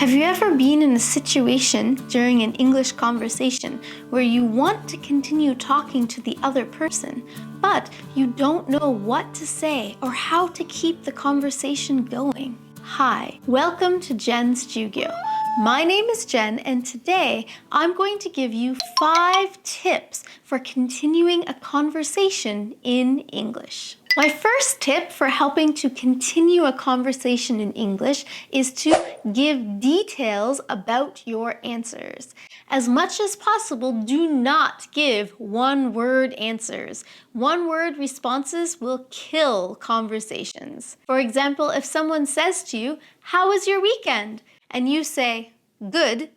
Have you ever been in a situation during an English conversation where you want to continue talking to the other person, but you don't know what to say or how to keep the conversation going? Hi, welcome to Jen's Jyugyou. My name is Jen, and today I'm going to give you 5 tips for continuing a conversation in English. My first tip for helping to continue a conversation in English is to give details about your answers. As much as possible, do not give one-word answers. One-word responses will kill conversations. For example, if someone says to you, "How was your weekend?" and you say, "Good,"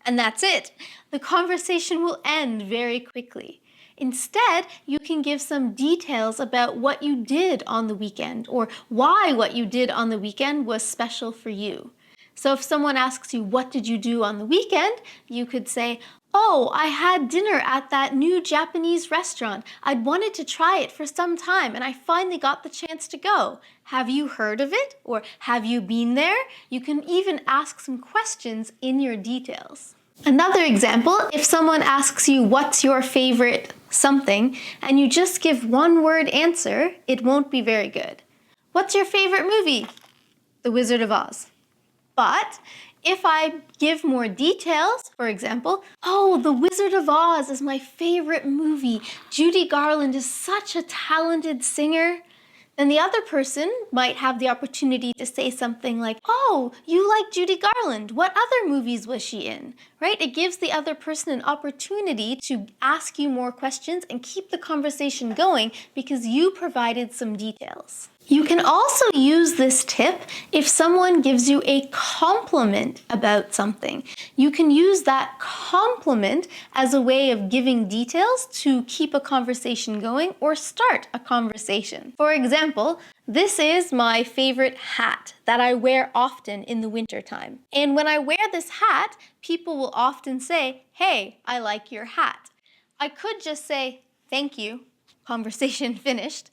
and that's it, the conversation will end very quickly. Instead, you can give some details about what you did on the weekend or why what you did on the weekend was special for you. So if someone asks you, "What did you do on the weekend?" you could say, "Oh, I had dinner at that new Japanese restaurant. I'd wanted to try it for some time and I finally got the chance to go. Have you heard of it?" Or "Have you been there?" You can even ask some questions in your details. Another example, if someone asks you, "What's your favorite something?" and you just give one-word answer, it won't be very good. "What's your favorite movie?" "The Wizard of Oz." But if I give more details, for example, "Oh, The Wizard of Oz is my favorite movie. Judy Garland is such a talented singer," then the other person might have the opportunity to say something like, "Oh, you like Judy Garland. What other movies was she in?" Right? It gives the other person an opportunity to ask you more questions and keep the conversation going because you provided some details. You can also use this tip if someone gives you a compliment about something. You can use that compliment as a way of giving details to keep a conversation going or start a conversation. For example, "This is my favorite hat that I wear often in the wintertime. And when I wear this hat, people will often say, 'Hey, I like your hat.' I could just say, 'Thank you,' conversation finished.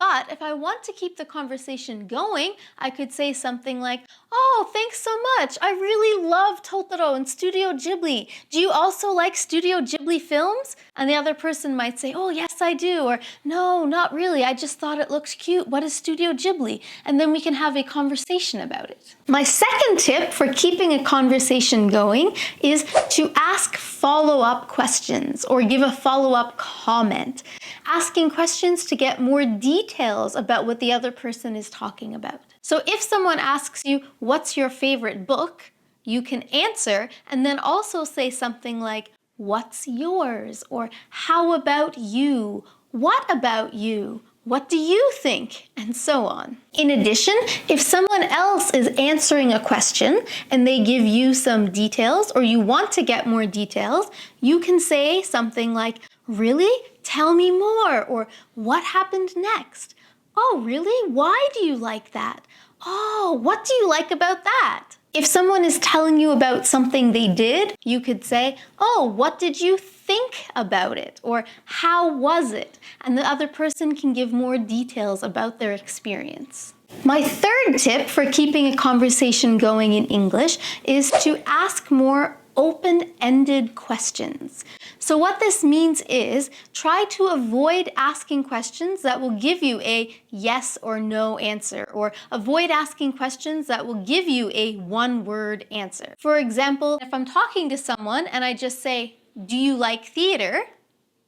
But if I want to keep the conversation going, I could say something like, 'Oh, thanks so much. I really love Totoro and Studio Ghibli. Do you also like Studio Ghibli films?' And the other person might say, 'Oh, yes, I do.' Or, 'No, not really. I just thought it looked cute. What is Studio Ghibli?' And then we can have a conversation about it. My second tip for keeping a conversation going is to ask follow-up questions or give a follow-up comment. Asking questions to get more details about what the other person is talking about. So if someone asks you, "What's your favorite book?" you can answer and then also say something like, "What's yours?" or "How about you?" "What about you?" "What do you think?" and so on. In addition, if someone else is answering a question and they give you some details or you want to get more details, you can say something like, "Really? Tell me more," or "What happened next?" "Oh, really? Why do you like that?" "Oh, what do you like about that?" If someone is telling you about something they did, you could say, "Oh, what did you think about it?" or "How was it?" And the other person can give more details about their experience. My third tip for keeping a conversation going in English is to ask more open-ended questions. So what this means is try to avoid asking questions that will give you a yes or no answer, or avoid asking questions that will give you a one-word answer. For example, if I'm talking to someone and I just say, "Do you like theater?"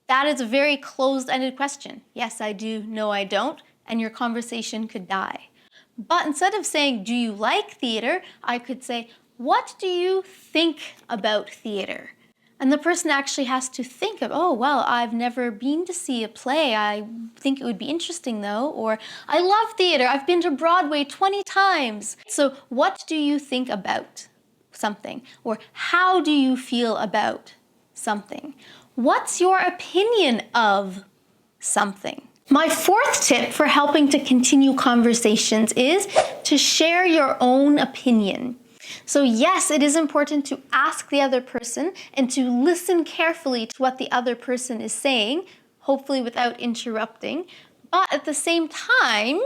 that is a very closed-ended question. Yes, I do. No, I don't. And your conversation could die. But instead of saying, "Do you like theater?" I could say, "What do you think about theater?" And the person actually has to think of, "Oh, well, I've never been to see a play. I think it would be interesting though." Or, "I love theater. I've been to Broadway 20 times. So what do you think about something?" Or, "How do you feel about something?" "What's your opinion of something?" My fourth tip for helping to continue conversations is to share your own opinion. So yes, it is important to ask the other person and to listen carefully to what the other person is saying, hopefully without interrupting. But at the same time,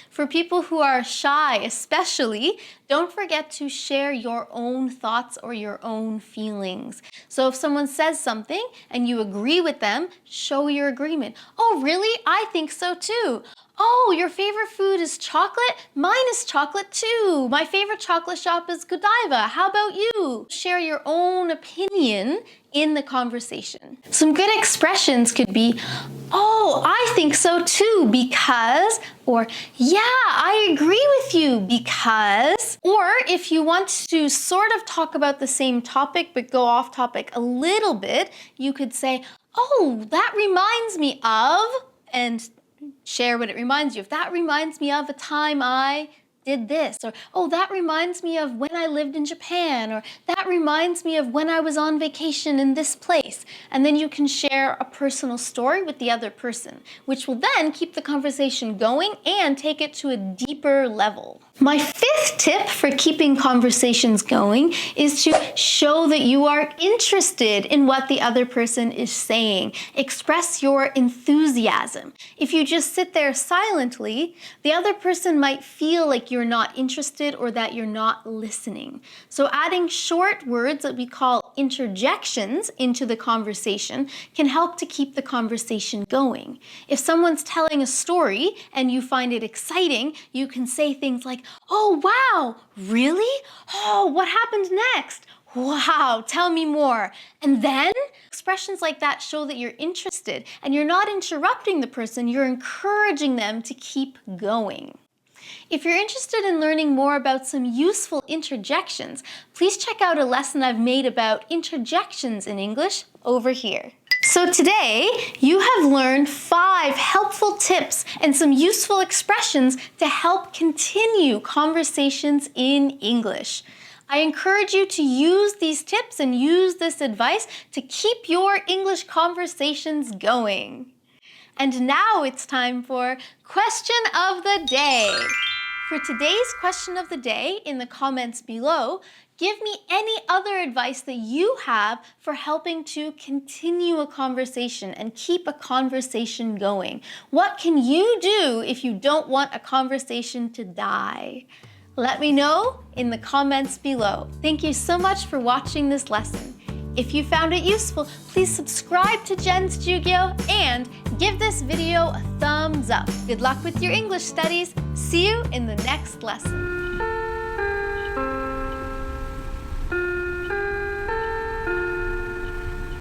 for people who are shy especially, don't forget to share your own thoughts or your own feelings. So if someone says something and you agree with them, show your agreement. Oh, really? I think so too. Oh, your favorite food is chocolate? Mine is chocolate too. My favorite chocolate shop is Godiva. How about you? Share your own opinion in the conversation. Some good expressions could be, oh, I think so too because, or yeah, I agree with you because, or if you want to sort of talk about the same topic but go off topic a little bit, you could say, oh, that reminds me of, and share what it reminds you of. That reminds me of a time I did this, or oh, that reminds me of when I lived in Japan, or that reminds me of when I was on vacation in this place. And then you can share a personal story with the other person, which will then keep the conversation going and take it to a deeper level. My fifth tip for keeping conversations going is to show that you are interested in what the other person is saying. Express your enthusiasm. If you just sit there silently, the other person might feel like you're not interested or that you're not listening. So adding short words that we call interjections into the conversation can help to keep the conversation going. If someone's telling a story and you find it exciting, you can say things like, oh, wow, really? Oh, what happened next? Wow, tell me more. And then expressions like that show that you're interested and you're not interrupting the person, you're encouraging them to keep going. If you're interested in learning more about some useful interjections, please check out a lesson I've made about interjections in English over here. So today, you have learned 5 helpful tips and some useful expressions to help continue conversations in English. I encourage you to use these tips and use this advice to keep your English conversations going. And now it's time for Question of the Day. For today's question of the day in the comments below, give me any other advice that you have for helping to continue a conversation and keep a conversation going. What can you do if you don't want a conversation to die? Let me know in the comments below. Thank you so much for watching this lesson. If you found it useful, please subscribe to Jen's Jyugyou and give this video a thumbs up. Good luck with your English studies. See you in the next lesson.